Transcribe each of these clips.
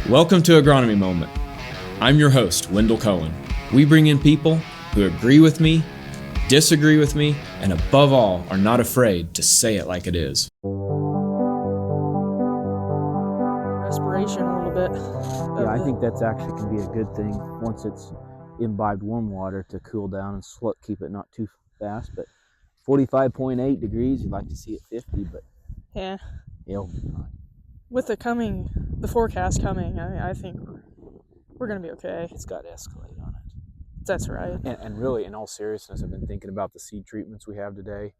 Welcome to Agronomy Moment. I'm your host, Wendell Cohen. We bring in people who agree with me, disagree with me, and above all, are not afraid to say it like it is. Respiration a little bit. Yeah, I think that's actually can be a good thing once it's imbibed warm water to cool down and keep it not too fast. But 45.8 degrees, you'd like to see it 50, but Yeah. it'll be fine. With the forecast coming, I think we're going to be okay. It's got to escalate on it. That's right. And really, in all seriousness, I've been thinking about the seed treatments we have today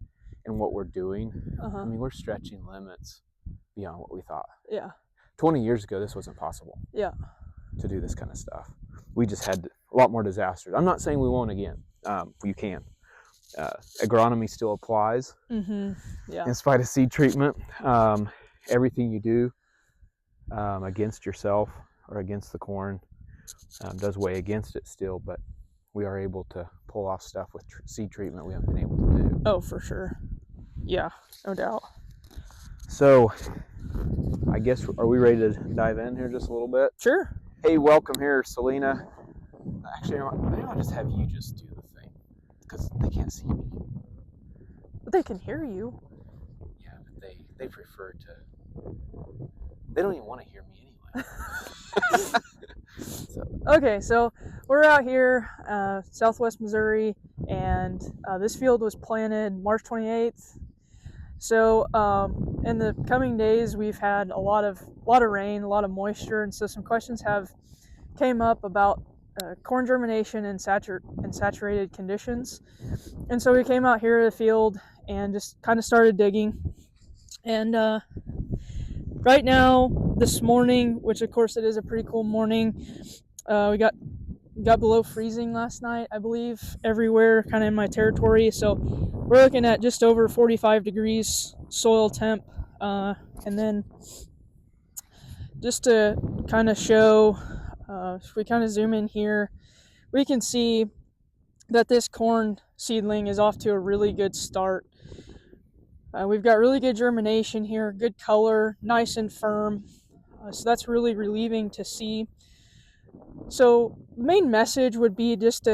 and what we're doing. I mean, we're stretching limits beyond what we thought. Yeah. 20 years ago, this wasn't possible. Yeah. To do this kind of stuff. We just had a lot more disasters. I'm not saying we won't again. You can. Agronomy still applies. Yeah. In spite of seed treatment. Everything you do against yourself or against the corn does weigh against it still, but we are able to pull off stuff with seed treatment we haven't been able to do. Oh, for sure. Yeah, no doubt. So, I guess, are we ready to dive in here just a little bit? Sure. Hey, welcome here, Celena. Actually, maybe I'll just have you just do the thing, because they can't see me. But they can hear you. Yeah, but they prefer to. They don't even want to hear me anyway. So we're out here, Southwest Missouri, and this field was planted March 28th. So in the coming days, we've had a lot of rain, a lot of moisture, and so some questions came up about corn germination in saturated conditions. And so we came out here to the field and just kind of started digging. And right now, this morning, which of course it is a pretty cool morning, we got below freezing last night, I believe, everywhere kind of in my territory. So we're looking at just over 45 degrees soil temp. And then just to kind of show, if we kind of zoom in here, we can see that this corn seedling is off to a really good start. We've got really good germination here, good color, nice and firm. So that's really relieving to see. So the main message would be just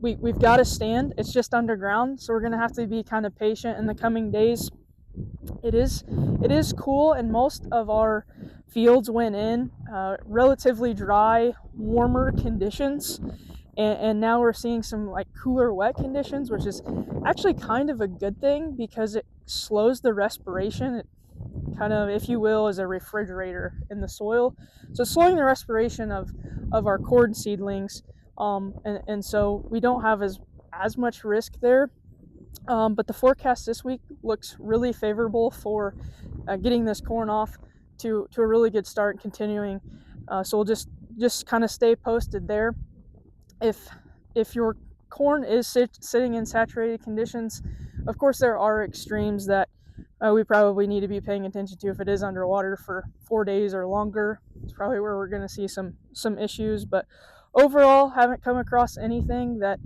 we've got to stand. It's just underground, so we're going to have to be kind of patient in the coming days. It is cool, and most of our fields went in relatively dry, warmer conditions, and now we're seeing some like cooler, wet conditions, which is actually kind of a good thing because it slows the respiration. It kind of, if you will, is a refrigerator in the soil, so slowing the respiration of our corn seedlings, and so we don't have as much risk there. But the forecast this week looks really favorable for getting this corn off to a really good start and continuing. So we'll just kind of stay posted there. If your corn is sitting in saturated conditions, of course there are extremes that we probably need to be paying attention to. If it is underwater for 4 days or longer, it's probably where we're going to see some issues. But overall, haven't come across anything that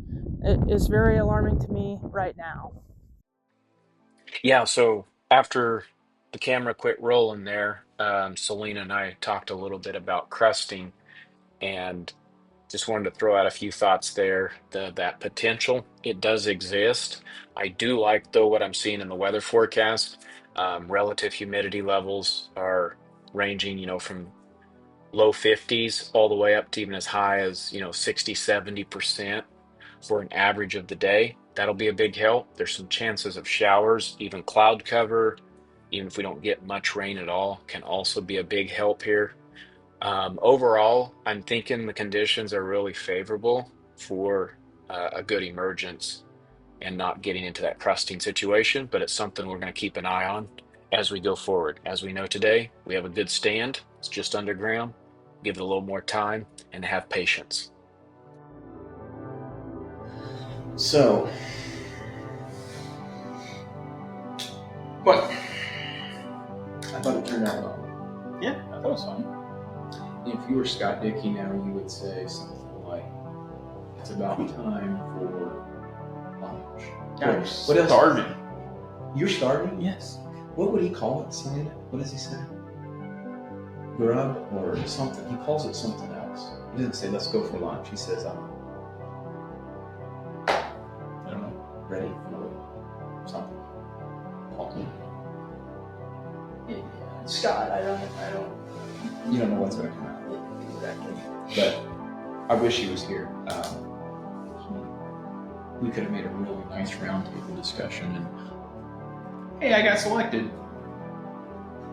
is very alarming to me right now. Yeah, so after the camera quit rolling there, Celena and I talked a little bit about crusting and just wanted to throw out a few thoughts there. That potential, it does exist. I do like, though, what I'm seeing in the weather forecast. Relative humidity levels are ranging, from low 50s all the way up to even as high as, 60, 70% for an average of the day. That'll be a big help. There's some chances of showers, even cloud cover, even if we don't get much rain at all, can also be a big help here. Overall, I'm thinking the conditions are really favorable for a good emergence and not getting into that crusting situation, but it's something we're going to keep an eye on as we go forward. As we know today, we have a good stand. It's just underground. Give it a little more time and have patience. So, what? I thought it turned out well. Yeah, I thought it was fun. If you were Scott Dickey now, you would say something like, "It's about time for lunch." Guys, What else? starving. You're starving? Yes. What would he call it, Selena? What does he say? grub or something. He calls it something else. He doesn't say, let's go for lunch. He says, I don't know, ready for something. Call me. Scott, I don't. You don't know what's going to come out. Exactly. But I wish he was here. We could have made a really nice roundtable discussion. And hey, I got selected.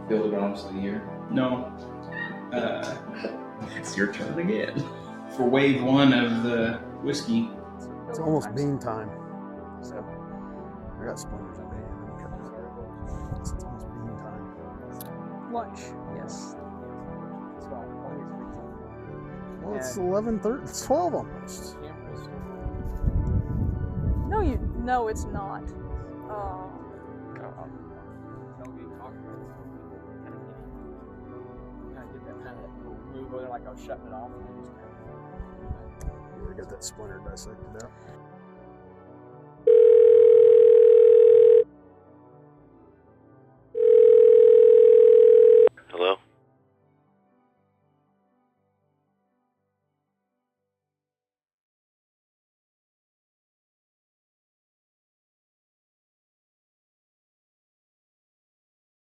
Field agronomist of the year. No. It's your turn again. For wave 1 of the whiskey. It's almost bean time. So I got splinters in my hand. It's almost bean time. Lunch. Yes. Well, it's 11:30. It's 12 almost. No, it's not. You already got that splinter dissected out.